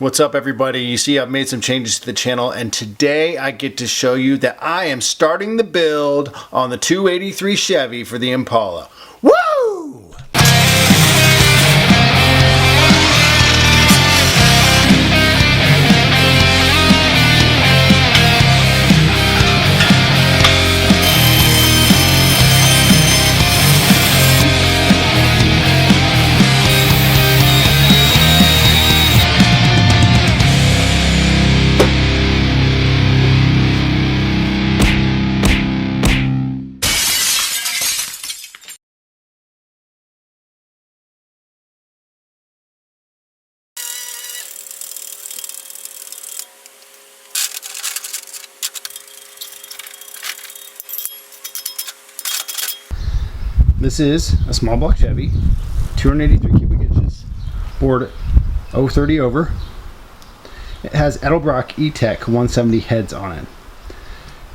What's up, everybody? You see I've made some changes to the channel, and today I get to show you that I am starting the build on the 283 Chevy for the Impala. Woo! This is a small block Chevy, 283 cubic inches, bored 030 over. It has Edelbrock E-Tec 170 heads on it.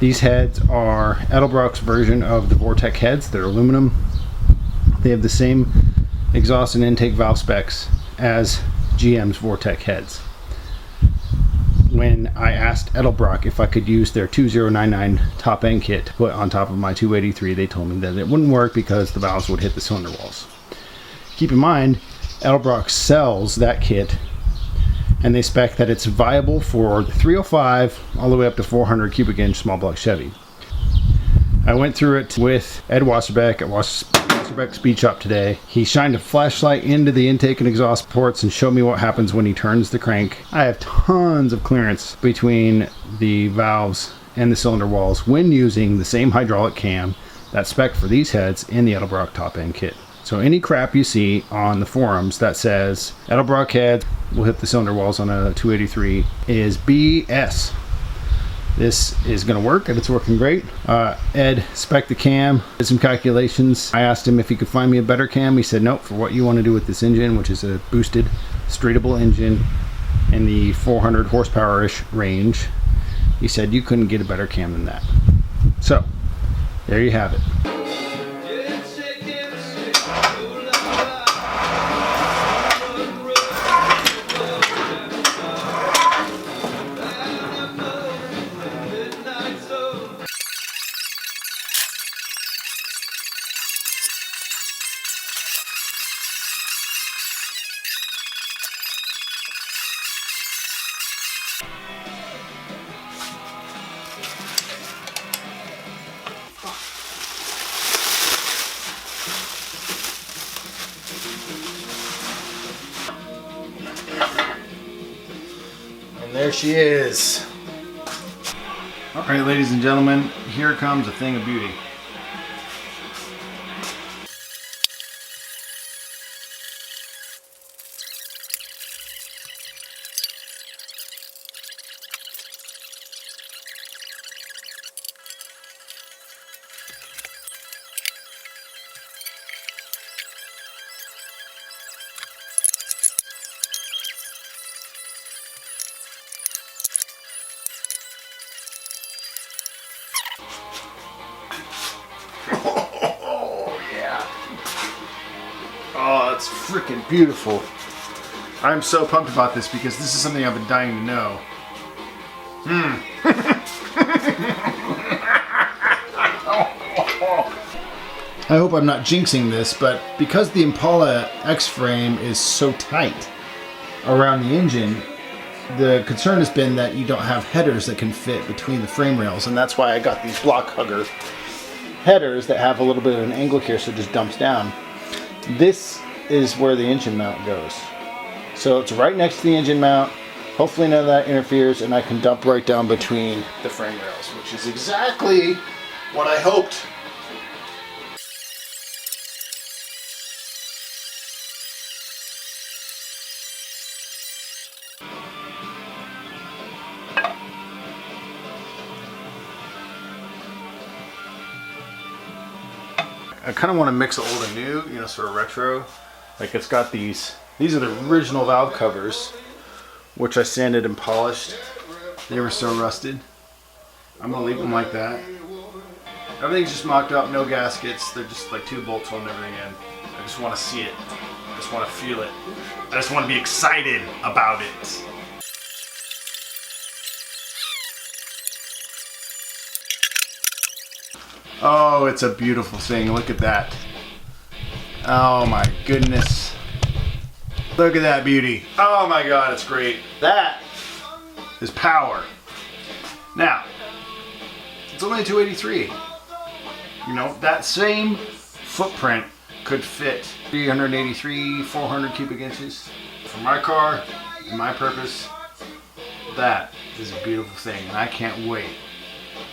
These heads are Edelbrock's version of the Vortec heads. They're aluminum. They have the same exhaust and intake valve specs as GM's Vortec heads. When I asked Edelbrock if I could use their 2099 top end kit to put on top of my 283, they told me that it wouldn't work because the valves would hit the cylinder walls. Keep in mind, Edelbrock sells that kit and they spec that it's viable for the 305 all the way up to 400 cubic inch small block Chevy. I went through it with Ed Wasserbeck at Wasserbeck Speed Shop today. He shined a flashlight into the intake and exhaust ports and showed me what happens when he turns the crank. I have tons of clearance between the valves and the cylinder walls when using the same hydraulic cam that's spec for these heads in the Edelbrock top end kit. So any crap you see on the forums that says Edelbrock heads will hit the cylinder walls on a 283 is BS. This is going to work, and it's working great. Ed spec'd the cam, did some calculations. I asked him if he could find me a better cam. He said, nope, for what you want to do with this engine, which is a boosted, straightable engine in the 400 horsepower-ish range, he said you couldn't get a better cam than that. So, there you have it. And there she is. Alright, ladies and gentlemen, here comes a thing of beauty. Oh, yeah. Oh, it's freaking beautiful. I'm so pumped about this because this is something I've been dying to know. I hope I'm not jinxing this, but because the Impala X-frame is so tight around the engine, the concern has been that you don't have headers that can fit between the frame rails, and that's why I got these block hugger headers that have a little bit of an angle here so it just dumps down. This is where the engine mount goes. So it's right next to the engine mount. Hopefully none of that interferes and I can dump right down between the frame rails, which is exactly what I hoped. I kind of want to mix old and new, you know, sort of retro. Like it's got these are the original valve covers, which I sanded and polished. They were so rusted. I'm going to leave them like that. Everything's just mocked up, no gaskets. They're just like 2 bolts holding everything in. I just want to see it. I just want to feel it. I just want to be excited about it. Oh, it's a beautiful thing. Look at that. Oh my goodness. Look at that beauty. Oh my God, it's great. That is power. Now, it's only a 283. You know, that same footprint could fit 383, 400 cubic inches. For my car and my purpose, that is a beautiful thing. And I can't wait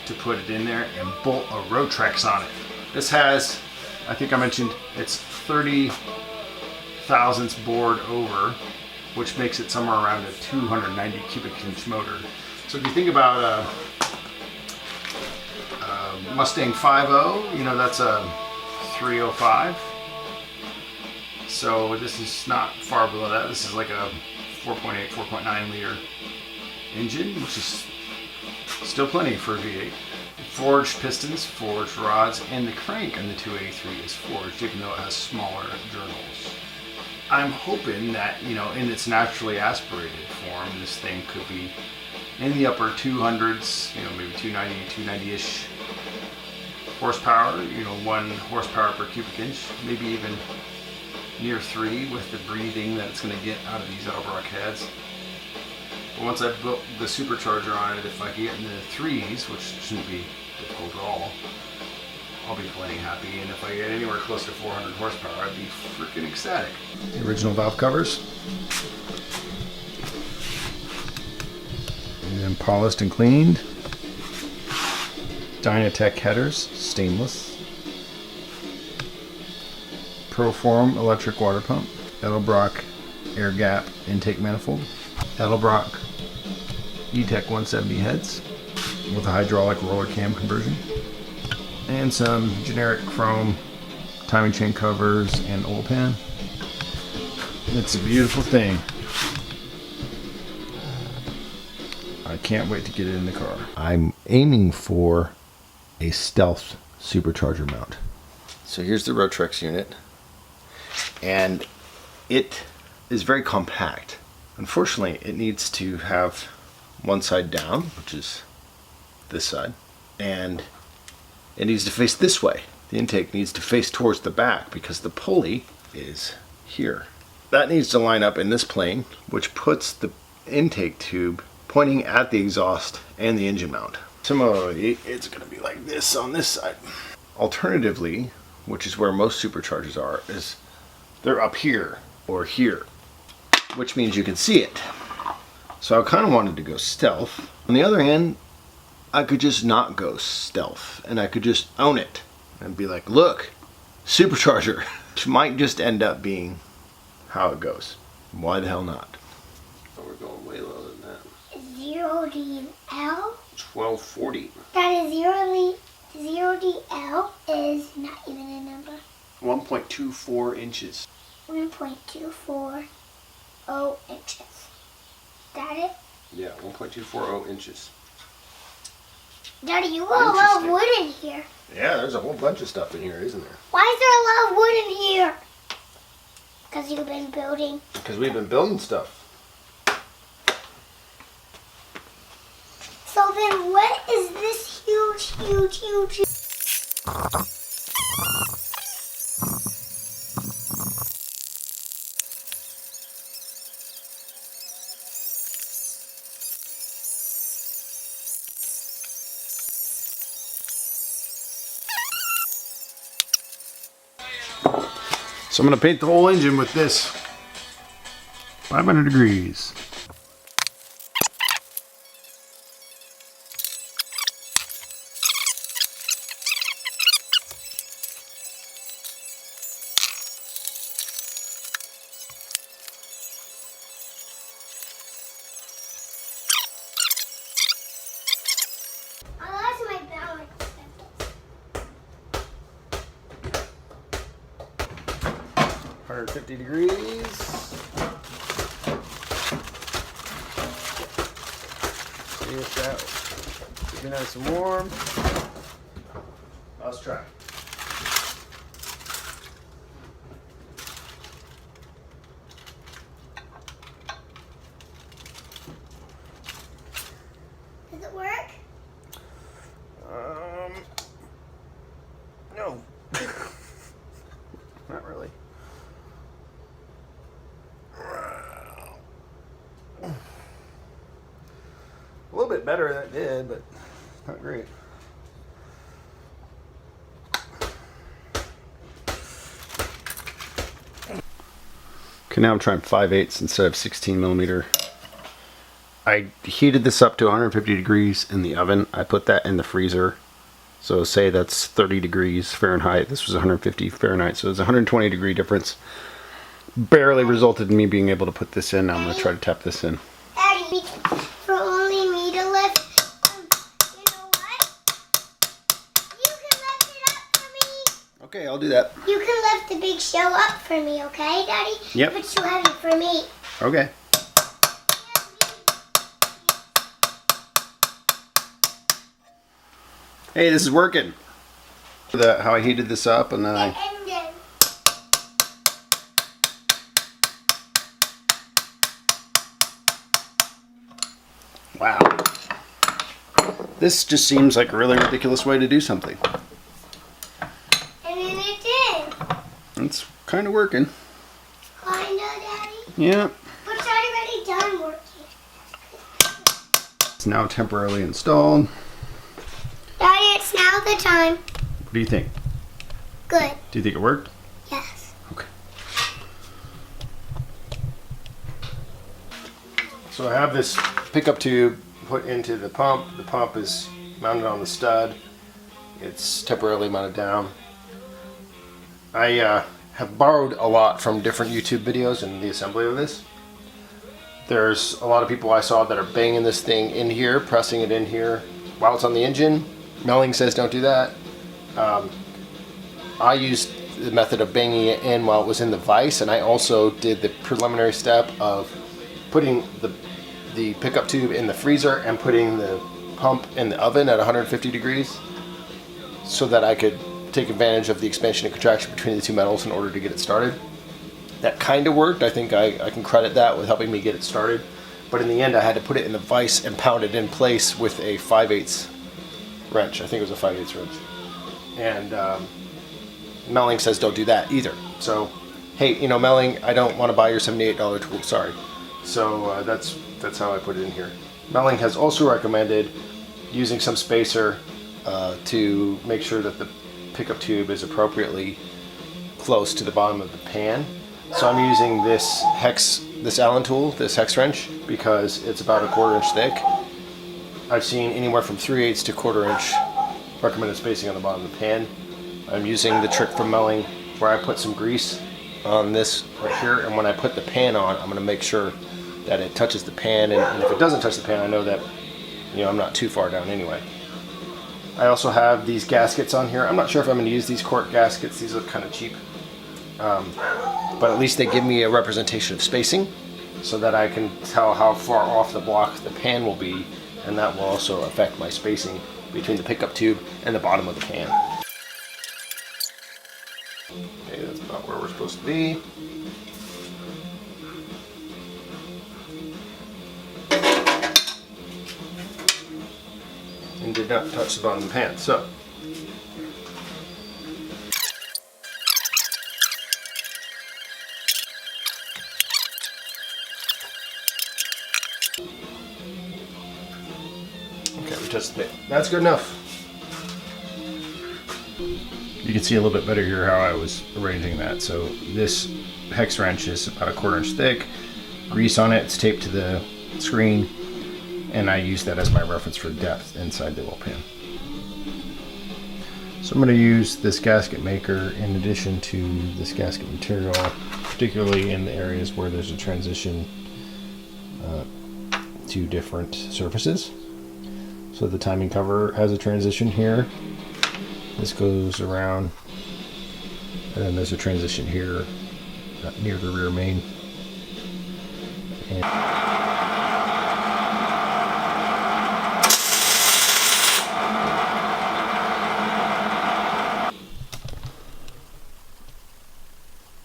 to put it in there and bolt a Rotrex on it. This has, I think I mentioned, it's 30 thousandths bored over, which makes it somewhere around a 290 cubic inch motor. So if you think about a Mustang 5.0, you know, that's a 305. So this is not far below that. This is like a 4.8, 4.9 liter engine, which is still plenty for a V8. Forged pistons, forged rods, and the crank on the 283 is forged, even though it has smaller journals. I'm hoping that, you know, in its naturally aspirated form, this thing could be in the upper 200s, you know, maybe 290-ish horsepower, you know, 1 horsepower per cubic inch, maybe even near 3 with the breathing that it's going to get out of these Edelbrock heads. But once I've built the supercharger on it, if I get in the 3s, which shouldn't be difficult at all, I'll be plenty happy. And if I get anywhere close to 400 horsepower, I'd be freaking ecstatic. The original valve covers. And then polished and cleaned. Dynatech headers, stainless. Proform electric water pump. Edelbrock air gap intake manifold. Edelbrock E-Tec 170 heads with a hydraulic roller cam conversion. And some generic chrome timing chain covers and oil pan. It's a beautiful thing. I can't wait to get it in the car. I'm aiming for a stealth supercharger mount. So here's the Rotrex unit, and it is very compact. Unfortunately, it needs to have one side down, which is this side, and it needs to face this way. The intake needs to face towards the back because the pulley is here. That needs to line up in this plane, which puts the intake tube pointing at the exhaust and the engine mount. Similarly, it's going to be like this on this side. Alternatively, which is where most superchargers are, is they're up here or here, which means you can see it. So I kind of wanted to go stealth. On the other hand, I could just not go stealth and I could just own it and be like, look, supercharger, which might just end up being how it goes. Why the hell not? Oh, we're going way lower than that. 0DL? 1240. That is 0DL is not even a number. 1.24 inches. 1.240 inches. That it? Yeah, 1.240 inches. Daddy, you got a lot of wood in here. Yeah, there's a whole bunch of stuff in here, isn't there? Why is there a lot of wood in here? Because you've been building. Because we've been building stuff. So then what is this huge? So I'm going to paint the whole engine with this 500 degrees. I lost my balance. 150 degrees. See if that be nice and warm. Let's try. Does it work? bit better than it did, but not great. Okay, now I'm trying 5/8 instead of 16 millimeter. I heated this up to 150 degrees in the oven. I put that in the freezer. So say that's 30 degrees Fahrenheit. This was 150 Fahrenheit, so it's a 120 degree difference. Barely resulted in me being able to put this in. I'm going to try to tap this in. Daddy, for only me to lift, you know what? You can lift it up for me. Okay, I'll do that. You can lift the big show up for me, okay, Daddy? Yep. If it's too heavy for me. Okay. Hey, this is working. How I heated this up, and then wow. This just seems like a really ridiculous way to do something. And then it did. It's kind of working. Kinda, Daddy? Yeah. But it's already done working. It's now temporarily installed. Daddy, it's now the time. What do you think? Good. Do you think it worked? Yes. Okay. So I have this pickup tube put into the pump. The pump is mounted on the stud. It's temporarily mounted down. I have borrowed a lot from different YouTube videos in the assembly of this. There's a lot of people I saw that are banging this thing in here, pressing it in here while it's on the engine. Melling says don't do that. I used the method of banging it in while it was in the vise, and I also did the preliminary step of putting the pickup tube in the freezer and putting the pump in the oven at 150 degrees so that I could take advantage of the expansion and contraction between the two metals in order to get it started. That kind of worked. I think I can credit that with helping me get it started. But in the end, I had to put it in the vise and pound it in place with a 5/8 wrench. I think it was a 5/8 wrench. And Melling says don't do that either. So, hey, you know, Melling, I don't want to buy your $78 tool. Sorry. So that's how I put it in here. Melling has also recommended using some spacer to make sure that the pickup tube is appropriately close to the bottom of the pan. So I'm using this Allen tool, this hex wrench, because it's about a 1/4 inch thick. I've seen anywhere from 3/8 to 1/4 inch recommended spacing on the bottom of the pan. I'm using the trick from Melling where I put some grease on this right here, and when I put the pan on, I'm going to make sure that it touches the pan, and if it doesn't touch the pan, I know that, you know, I'm not too far down anyway. I also have these gaskets on here. I'm not sure if I'm going to use these cork gaskets. These look kind of cheap. But at least they give me a representation of spacing so that I can tell how far off the block the pan will be, and that will also affect my spacing between the pickup tube and the bottom of the pan. Okay, that's about where we're supposed to be. And did not touch the bottom of the pan. So okay, we touched the pan. That's good enough. You can see a little bit better here how I was arranging that. So this hex wrench is about a 1/4 inch thick. Grease on it, it's taped to the screen, and I use that as my reference for depth inside the oil pan. So I'm going to use this gasket maker in addition to this gasket material, particularly in the areas where there's a transition to different surfaces. So the timing cover has a transition here. This goes around, and then there's a transition here near the rear main. And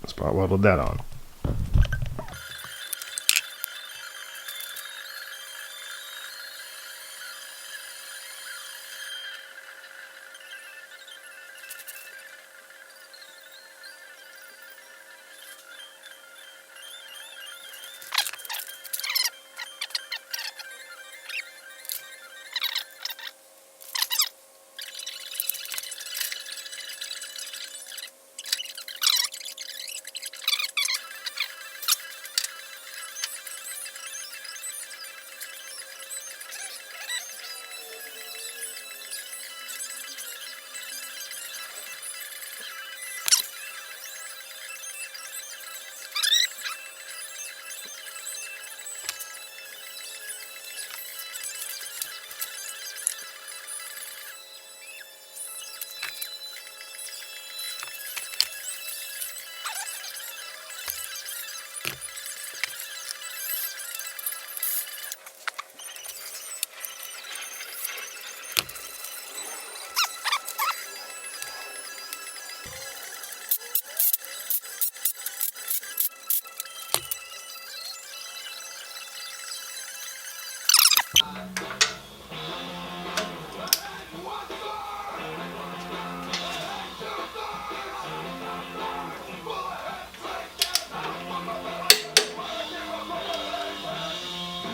spot welded that on.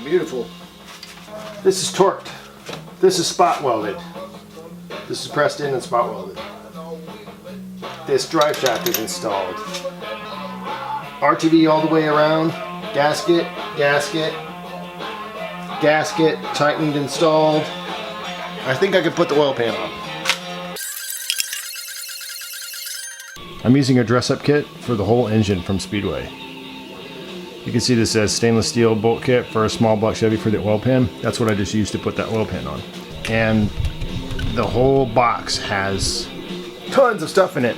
Beautiful. This is torqued. This is spot welded. This is pressed in and spot welded. This drive shaft is installed. RTV all the way around. Gasket, gasket, gasket, tightened, installed. I think I could put the oil pan on. I'm using a dress-up kit for the whole engine from Speedway. You can see this says stainless steel bolt kit for a small block Chevy for the oil pan. That's what I just used to put that oil pan on. And the whole box has tons of stuff in it.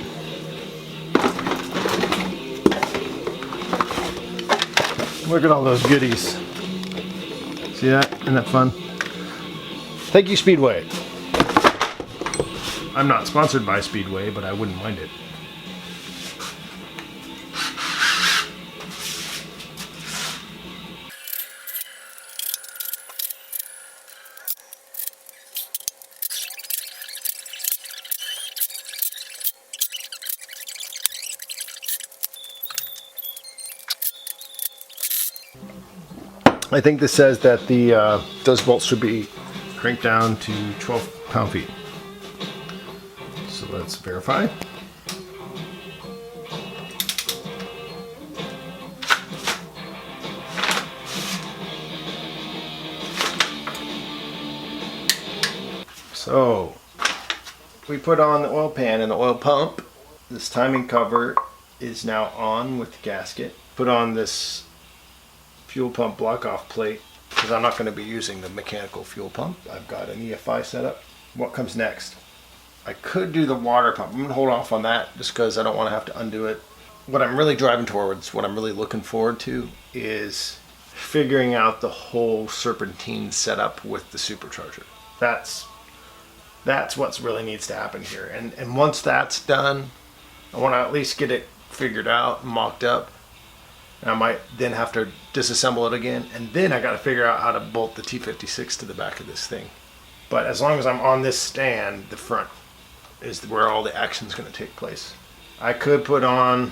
Look at all those goodies. See that? Isn't that fun? Thank you, Speedway. I'm not sponsored by Speedway, but I wouldn't mind it. I think this says that those bolts should be cranked down to 12 pound-feet. So let's verify. So we put on the oil pan and the oil pump. This timing cover is now on with the gasket. Put on this fuel pump block off plate because I'm not going to be using the mechanical fuel pump. I've got an EFI set up. What comes next? I could do the water pump. I'm going to hold off on that just because I don't want to have to undo it. What I'm really driving towards, what I'm really looking forward to, is figuring out the whole Serpentine setup with the Supercharger. That's what really needs to happen here. And once that's done, I want to at least get it figured out, mocked up. And I might then have to disassemble it again, and then I got to figure out how to bolt the T56 to the back of this thing. But as long as I'm on this stand, the front is where all the action is going to take place. I could put on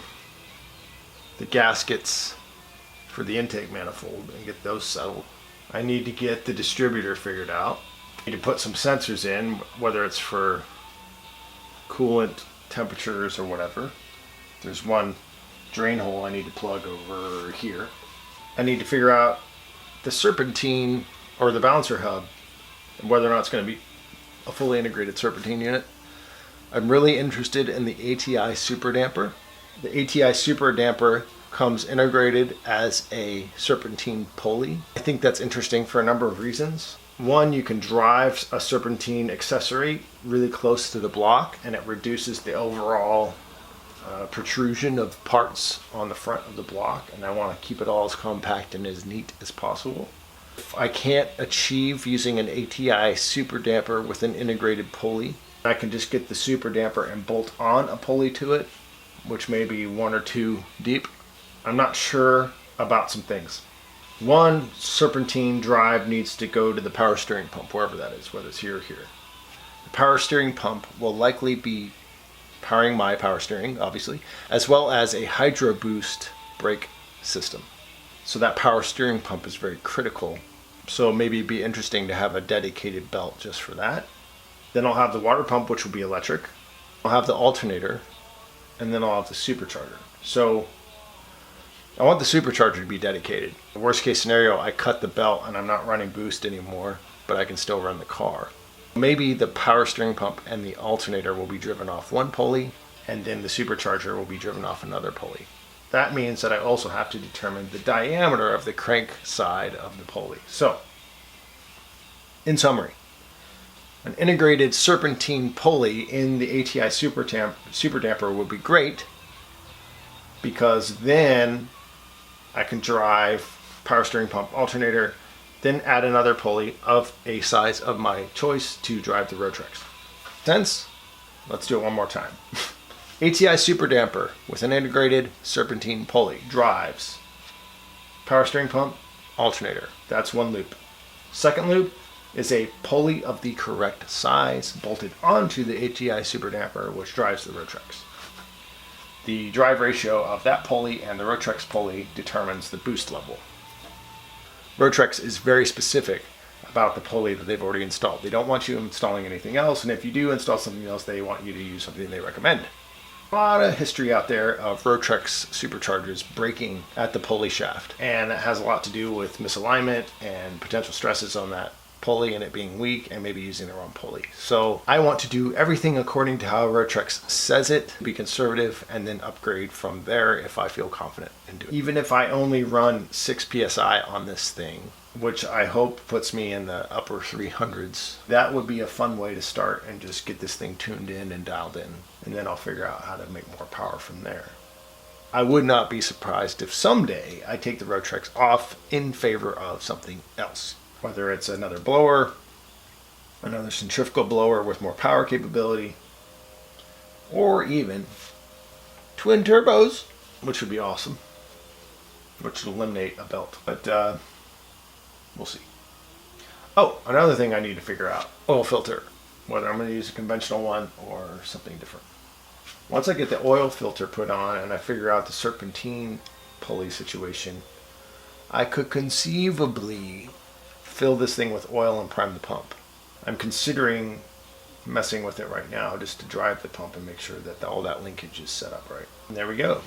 the gaskets for the intake manifold and get those settled. I need to get the distributor figured out. I need to put some sensors in, whether it's for coolant temperatures or whatever. There's one drain hole I need to plug over here. I need to figure out the Serpentine or the balancer hub and whether or not it's going to be a fully integrated Serpentine unit. I'm really interested in the ATI Super Damper. The ATI Super Damper comes integrated as a Serpentine pulley. I think that's interesting for a number of reasons. One, you can drive a Serpentine accessory really close to the block and it reduces the overall protrusion of parts on the front of the block, and I want to keep it all as compact and as neat as possible. If I can't achieve using an ATI Super Damper with an integrated pulley, I can just get the Super Damper and bolt on a pulley to it, which may be 1 or 2 deep. I'm not sure about some things. One, Serpentine drive needs to go to the power steering pump, wherever that is, whether it's here or here. The power steering pump will likely be powering my power steering, obviously, as well as a Hydro Boost brake system. So that power steering pump is very critical. So maybe it'd be interesting to have a dedicated belt just for that. Then I'll have the water pump, which will be electric. I'll have the alternator, and then I'll have the supercharger. So I want the supercharger to be dedicated. The worst case scenario, I cut the belt and I'm not running boost anymore, but I can still run the car. Maybe the power steering pump and the alternator will be driven off one pulley, and then the supercharger will be driven off another pulley. That means that I also have to determine the diameter of the crank side of the pulley. So, in summary, an integrated Serpentine pulley in the ATI Super Damper would be great, because then I can drive power steering pump, alternator, then add another pulley of a size of my choice to drive the Rotrex. Sense? Let's do it one more time. ATI Super Damper with an integrated Serpentine pulley drives power steering pump, alternator. That's one loop. Second lube is a pulley of the correct size bolted onto the HEI super damper, which drives the Rotrex. The drive ratio of that pulley and the Rotrex pulley determines the boost level. Rotrex is very specific about the pulley that they've already installed. They don't want you installing anything else, and if you do install something else, they want you to use something they recommend. A lot of history out there of Rotrex superchargers breaking at the pulley shaft, and it has a lot to do with misalignment and potential stresses on that pulley and it being weak and maybe using the wrong pulley. So I want to do everything according to how Rotrex says it, be conservative, and then upgrade from there if I feel confident in doing it. Even if I only run 6 psi on this thing, which I hope puts me in the upper 300s, that would be a fun way to start and just get this thing tuned in and dialed in, and then I'll figure out how to make more power from there. I would not be surprised if someday I take the Rotrex off in favor of something else. Whether it's another blower, another centrifugal blower with more power capability, or even twin turbos, which would be awesome, which would eliminate a belt. But we'll see. Oh, another thing I need to figure out, oil filter, whether I'm going to use a conventional one or something different. Once I get the oil filter put on and I figure out the serpentine pulley situation, I could conceivably fill this thing with oil and prime the pump. I'm considering messing with it right now just to drive the pump and make sure that all that linkage is set up right. And there we go.